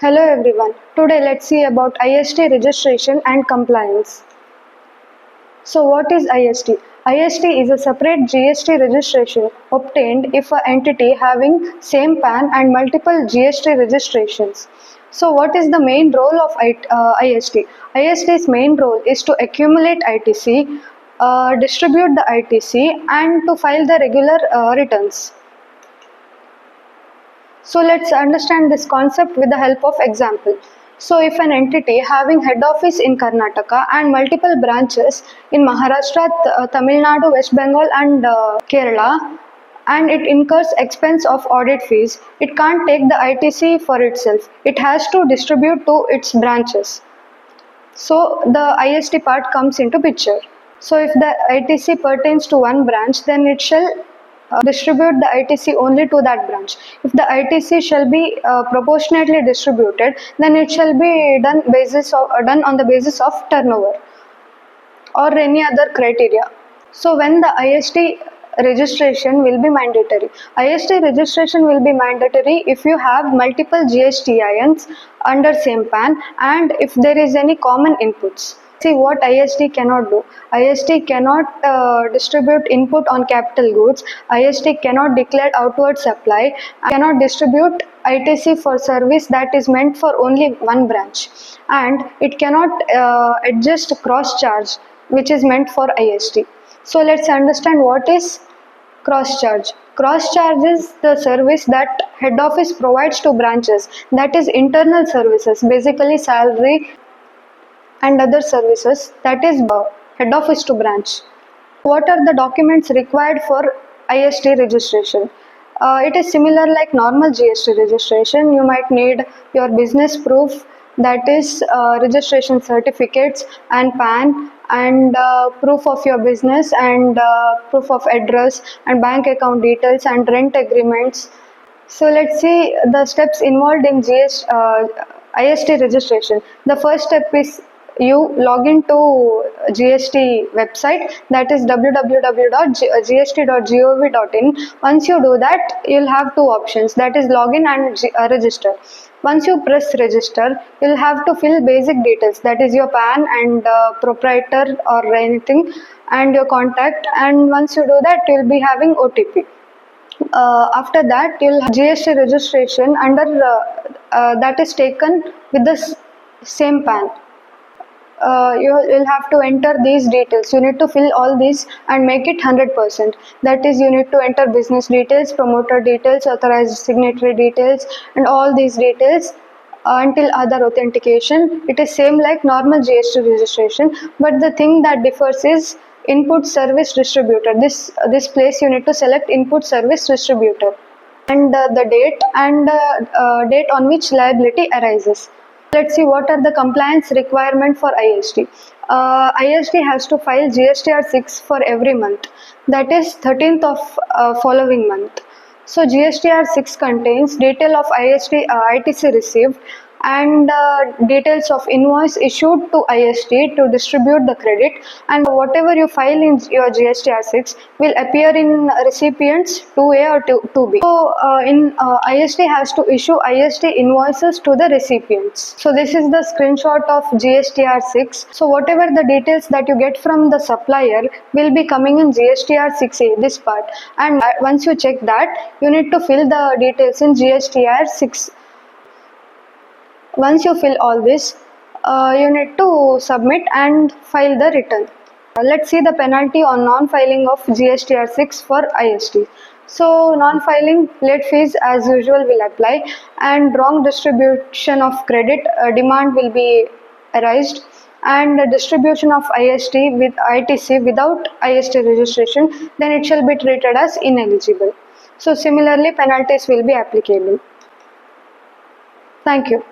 Hello everyone. Today let's see about ISD registration and compliance. So what is ISD? ISD is a separate GST registration obtained if an entity having same PAN and multiple GST registrations. So what is the main role of ISD? ISD's main role is to accumulate ITC, distribute the ITC and to file the regular returns. So let's understand this concept with the help of example. So if an entity having head office in Karnataka and multiple branches in Maharashtra, Tamil Nadu, West Bengal and Kerala, and it incurs expense of audit fees, it can't take the ITC for itself. It has to distribute to its branches. So the ISD part comes into picture. So if the ITC pertains to one branch, then it shall distribute the ITC only to that branch. If the ITC shall be proportionately distributed, then it shall be done done on the basis of turnover or any other criteria. So when the ISD registration will be mandatory. ISD registration will be mandatory if you have multiple GSTINs under same PAN and if there is any common inputs. See what ISD cannot do. ISD cannot distribute input on capital goods. ISD cannot declare outward supply. Cannot distribute ITC for service that is meant for only one branch. And it cannot adjust cross charge which is meant for ISD. So let's understand what is cross charge. Cross charge is the service that head office provides to branches, that is internal services, basically salary and other services, that is head office to branch. What are the documents required for ISD registration? It is similar like normal GST registration. You might need your business proof, that is registration certificates and PAN and proof of your business and proof of address and bank account details and rent agreements. So let's see the steps involved in ISD registration. The first step is you log into GST website, that is www.gst.gov.in. Once you do that, you'll have two options, that is login and register. Once you press register, you'll have to fill basic details, that is your PAN and proprietor or anything and your contact, and once you do that, you'll be having OTP. After that, you'll have GST registration under that is taken with the same PAN. You will have to enter these details. You need to fill all these and make it 100%. That is, you need to enter business details, promoter details, authorized signatory details, and all these details until other authentication. It is same like normal GST registration, but the thing that differs is Input Service Distributor. This place you need to select Input Service Distributor and the date and date on which liability arises. Let's see what are the compliance requirement for ISD. ISD has to file GSTR 6 for every month, that is 13th of following month. So GSTR 6 contains detail of ITC received and details of invoice issued to ISD to distribute the credit, and whatever you file in your GSTR 6 will appear in recipients 2A or 2B. So ISD has to issue ISD invoices to the recipients. So this is the screenshot of GSTR 6. So whatever the details that you get from the supplier will be coming in GSTR 6A, this part, and once you check that, you need to fill the details in GSTR 6. Once you fill all this, you need to submit and file the return. Let's see the penalty on non-filing of GSTR 6 for ISD. So non-filing, late fees as usual will apply, and wrong distribution of credit demand will be arised, and the distribution of ISD with ITC without ISD registration, then it shall be treated as ineligible. So similarly, penalties will be applicable. Thank you.